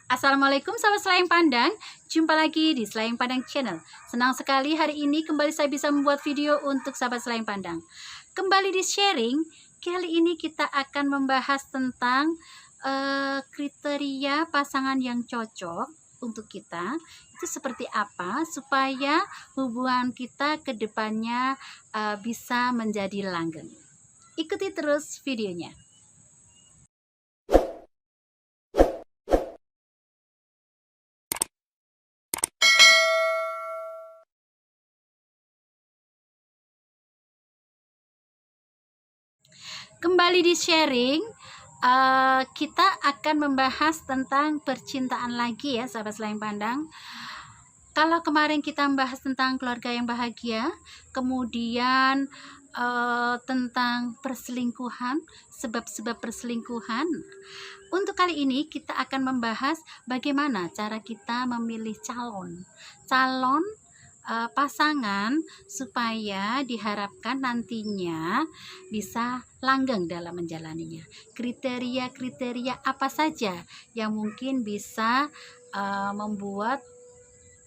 Assalamualaikum sahabat Selayang Pandang. Jumpa lagi di Selayang Pandang Channel. Senang sekali hari ini kembali saya bisa membuat video untuk sahabat Selayang Pandang. Kembali di sharing, kali ini kita akan membahas tentang kriteria pasangan yang cocok untuk kita. Itu seperti apa supaya hubungan kita ke depannya bisa menjadi langgeng. Ikuti terus videonya. Kembali di sharing, kita akan membahas tentang percintaan lagi ya sahabat Selayang Pandang. Kalau kemarin kita membahas tentang keluarga yang bahagia, kemudian tentang perselingkuhan, sebab-sebab perselingkuhan. Untuk kali ini kita akan membahas bagaimana cara kita memilih calon pasangan supaya diharapkan nantinya bisa langgeng dalam menjalaninya. Kriteria-kriteria apa saja yang mungkin bisa membuat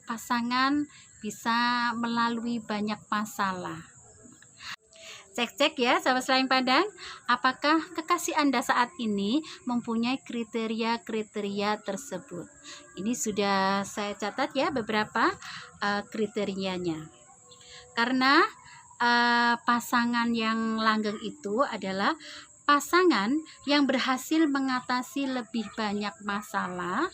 pasangan bisa melalui banyak masalah. Cek-cek ya sahabat Selayang Pandang, apakah kekasih Anda saat ini mempunyai kriteria-kriteria tersebut. Ini sudah saya catat ya beberapa kriterianya. Karena pasangan yang langgeng itu adalah pasangan yang berhasil mengatasi lebih banyak masalah,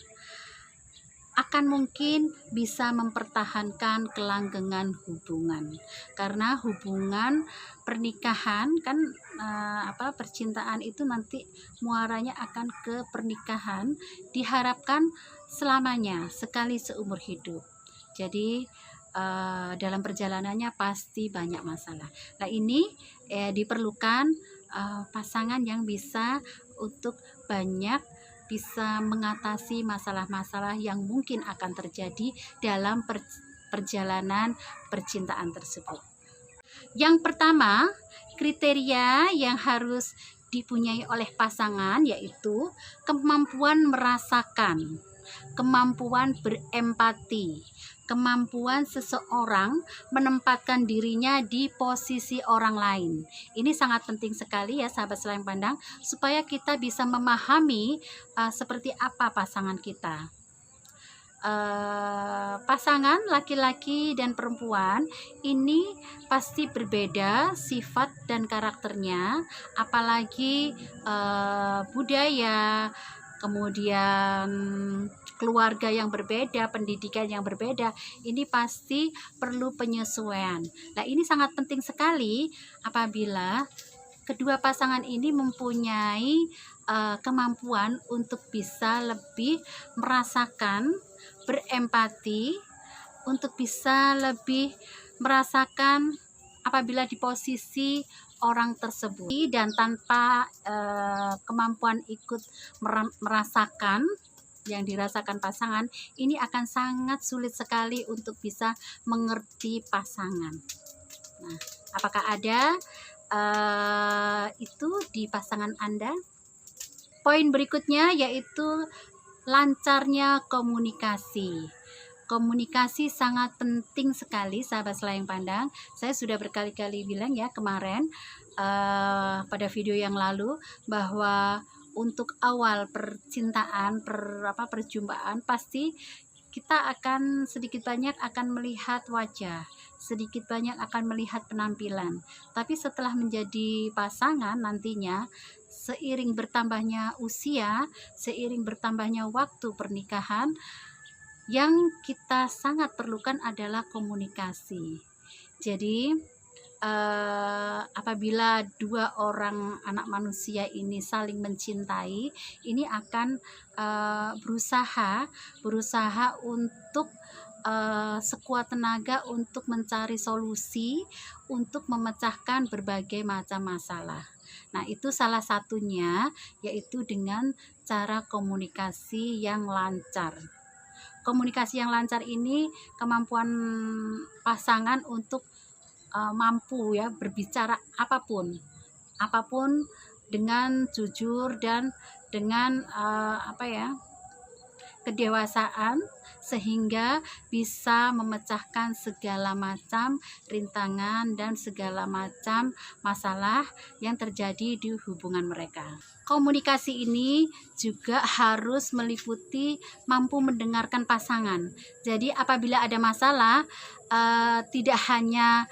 akan mungkin bisa mempertahankan kelanggengan hubungan. Karena hubungan pernikahan kan percintaan itu nanti muaranya akan ke pernikahan, diharapkan selamanya, sekali seumur hidup. Jadi dalam perjalanannya pasti banyak masalah. Nah ini diperlukan pasangan yang bisa untuk banyak bisa mengatasi masalah-masalah yang mungkin akan terjadi dalam perjalanan percintaan tersebut. Yang pertama, kriteria yang harus dipunyai oleh pasangan yaitu kemampuan merasakan, kemampuan berempati, kemampuan seseorang menempatkan dirinya di posisi orang lain. Ini sangat penting sekali ya sahabat Selayang Pandang, supaya kita bisa memahami seperti apa pasangan kita. Pasangan laki-laki dan perempuan ini pasti berbeda sifat dan karakternya, apalagi budaya, kemudian keluarga yang berbeda, pendidikan yang berbeda, ini pasti perlu penyesuaian. Nah, ini sangat penting sekali apabila kedua pasangan ini mempunyai kemampuan untuk bisa lebih merasakan, berempati, untuk bisa lebih merasakan apabila di posisi orang tersebut, dan tanpa kemampuan ikut merasakan yang dirasakan pasangan, ini akan sangat sulit sekali untuk bisa mengerti pasangan. Nah, apakah ada itu di pasangan Anda? Poin berikutnya yaitu lancarnya komunikasi. Komunikasi sangat penting sekali sahabat Selayang Pandang. Saya sudah berkali-kali bilang ya kemarin pada video yang lalu bahwa untuk awal percintaan, perjumpaan pasti kita akan sedikit banyak akan melihat wajah, sedikit banyak akan melihat penampilan. Tapi setelah menjadi pasangan nantinya, seiring bertambahnya usia, seiring bertambahnya waktu pernikahan, yang kita sangat perlukan adalah komunikasi. Jadi apabila dua orang anak manusia ini saling mencintai, ini akan berusaha untuk sekuat tenaga untuk mencari solusi untuk memecahkan berbagai macam masalah. Nah, itu salah satunya yaitu dengan cara komunikasi yang lancar. Komunikasi yang lancar ini kemampuan pasangan untuk mampu ya berbicara apapun dengan jujur dan dengan kedewasaan sehingga bisa memecahkan segala macam rintangan dan segala macam masalah yang terjadi di hubungan mereka. Komunikasi ini juga harus meliputi mampu mendengarkan pasangan. Jadi apabila ada masalah, tidak hanya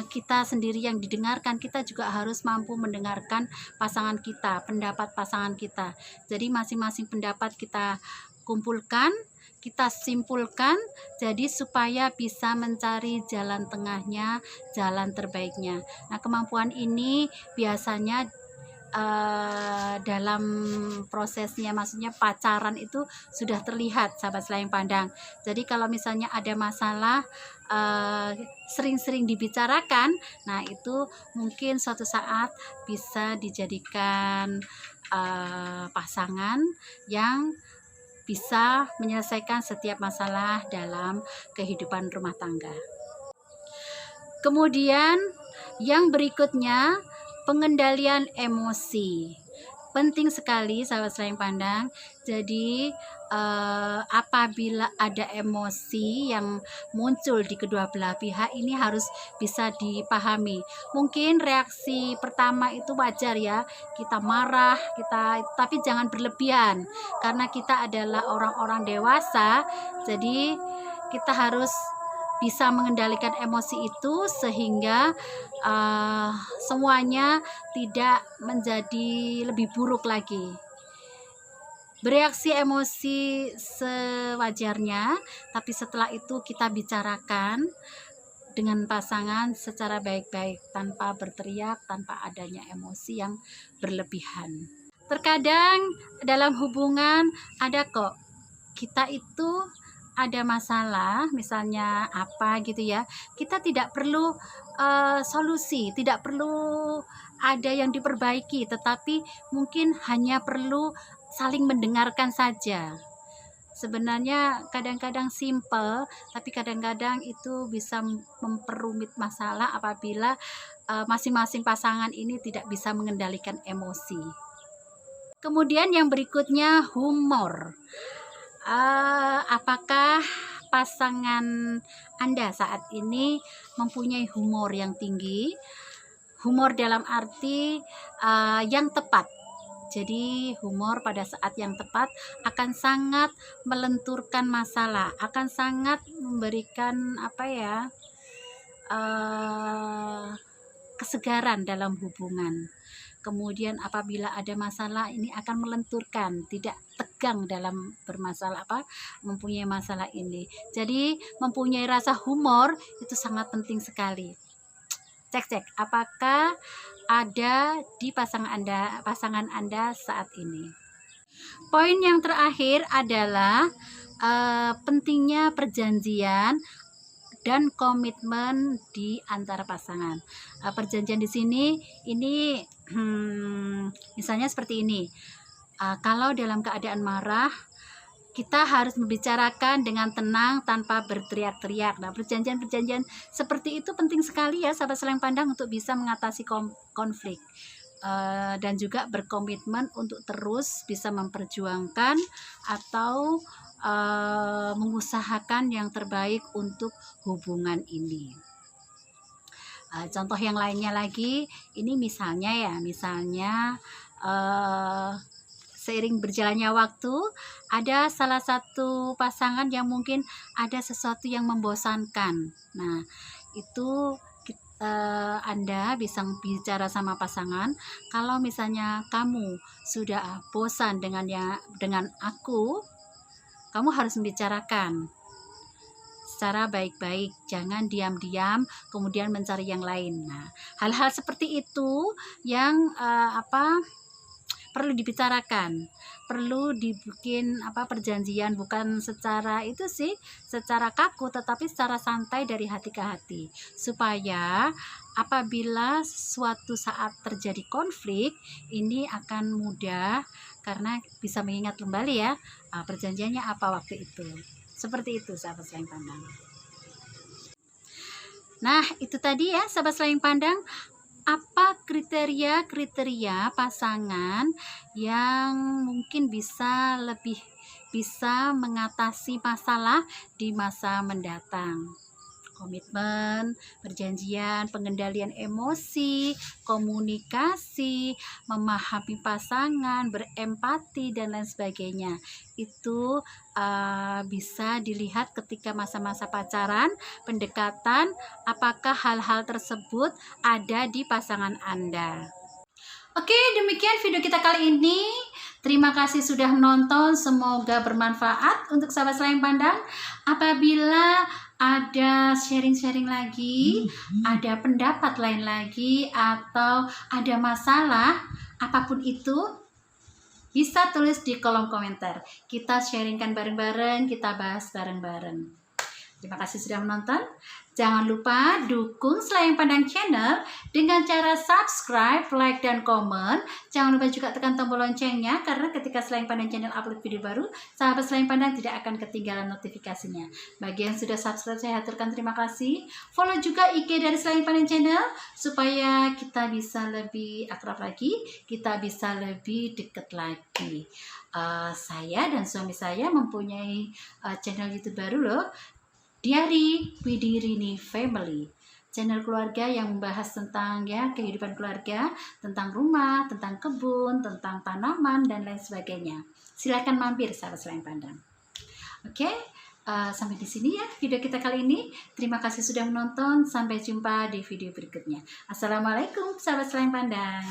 kita sendiri yang didengarkan, kita juga harus mampu mendengarkan pasangan kita, pendapat pasangan kita. Jadi masing-masing pendapat kita kumpulkan, kita simpulkan, jadi supaya bisa mencari jalan tengahnya, jalan terbaiknya. Nah, kemampuan ini biasanya dalam prosesnya, maksudnya pacaran itu sudah terlihat, sahabat selayang pandang. Jadi kalau misalnya ada masalah sering-sering dibicarakan, nah itu mungkin suatu saat bisa dijadikan pasangan yang bisa menyelesaikan setiap masalah dalam kehidupan rumah tangga. Kemudian yang berikutnya, pengendalian emosi. Penting sekali, sahabat selayang pandang. Jadi apabila ada emosi yang muncul di kedua belah pihak, ini harus bisa dipahami. Mungkin reaksi pertama itu wajar ya, kita marah, tapi jangan berlebihan, karena kita adalah orang-orang dewasa. Jadi kita harus bisa mengendalikan emosi itu sehingga semuanya tidak menjadi lebih buruk lagi. Bereaksi emosi sewajarnya, tapi setelah itu kita bicarakan dengan pasangan secara baik-baik, tanpa berteriak, tanpa adanya emosi yang berlebihan. Terkadang dalam hubungan ada kok, kita itu ada masalah, misalnya apa gitu ya, kita tidak perlu solusi, tidak perlu ada yang diperbaiki, tetapi mungkin hanya perlu saling mendengarkan saja. Sebenarnya kadang-kadang simple, tapi kadang-kadang itu bisa memperumit masalah apabila masing-masing pasangan ini tidak bisa mengendalikan emosi. Kemudian yang berikutnya, humor. Apakah pasangan Anda saat ini mempunyai humor yang tinggi? Humor dalam arti yang tepat. Jadi humor pada saat yang tepat akan sangat melenturkan masalah, akan sangat memberikan kesegaran dalam hubungan. Kemudian apabila ada masalah, ini akan melenturkan, tidak tegang dalam mempunyai masalah ini. Jadi mempunyai rasa humor itu sangat penting sekali. Cek apakah ada di pasangan Anda saat ini. Poin yang terakhir adalah pentingnya perjanjian dan komitmen di antara pasangan. Perjanjian di sini ini misalnya seperti ini. Kalau dalam keadaan marah, kita harus membicarakan dengan tenang tanpa berteriak-teriak. Nah, perjanjian-perjanjian seperti itu penting sekali ya, sahabat selayang pandang, untuk bisa mengatasi konflik. Dan juga berkomitmen untuk terus bisa memperjuangkan atau mengusahakan yang terbaik untuk hubungan ini. Contoh yang lainnya lagi, ini misalnya seiring berjalannya waktu, ada salah satu pasangan yang mungkin ada sesuatu yang membosankan. Nah, itu Anda bisa bicara sama pasangan, kalau misalnya kamu sudah bosan dengan aku, kamu harus membicarakan secara baik-baik, jangan diam-diam kemudian mencari yang lain. Nah, hal-hal seperti itu yang perlu dibicarakan, perlu dibikin perjanjian, bukan secara secara kaku, tetapi secara santai dari hati ke hati, supaya apabila suatu saat terjadi konflik ini akan mudah, karena bisa mengingat kembali ya perjanjiannya apa waktu itu. Seperti itu, sahabat selayang pandang. Nah, itu tadi ya, sahabat selayang pandang, apa kriteria pasangan yang mungkin bisa lebih bisa mengatasi masalah di masa mendatang. Komitmen, perjanjian, pengendalian emosi, komunikasi, memahami pasangan, berempati, dan lain sebagainya. Itu bisa dilihat ketika masa-masa pacaran, pendekatan, apakah hal-hal tersebut ada di pasangan Anda. Oke, demikian video kita kali ini. Terima kasih sudah menonton. Semoga bermanfaat untuk sahabat Selayang Pandang. Apabila ada sharing-sharing lagi, ada pendapat lain lagi, atau ada masalah, apapun itu, bisa tulis di kolom komentar. Kita sharingkan bareng-bareng, kita bahas bareng-bareng. Terima kasih sudah menonton. Jangan lupa dukung Selayang Pandang Channel dengan cara subscribe, like, dan komen. Jangan lupa juga tekan tombol loncengnya, karena ketika Selayang Pandang Channel upload video baru, sahabat Selayang Pandang tidak akan ketinggalan notifikasinya. Bagi yang sudah subscribe, saya haturkan terima kasih. Follow juga IG dari Selayang Pandang Channel, supaya kita bisa lebih akrab lagi, kita bisa lebih dekat lagi. Saya dan suami saya mempunyai channel YouTube baru loh, Diari Widirini Family, channel keluarga yang membahas tentang kehidupan keluarga, tentang rumah, tentang kebun, tentang tanaman, dan lain sebagainya. Silahkan mampir sahabat Selayang Pandang. Oke, sampai di sini ya video kita kali ini. Terima kasih sudah menonton. Sampai jumpa di video berikutnya. Assalamualaikum sahabat Selayang Pandang.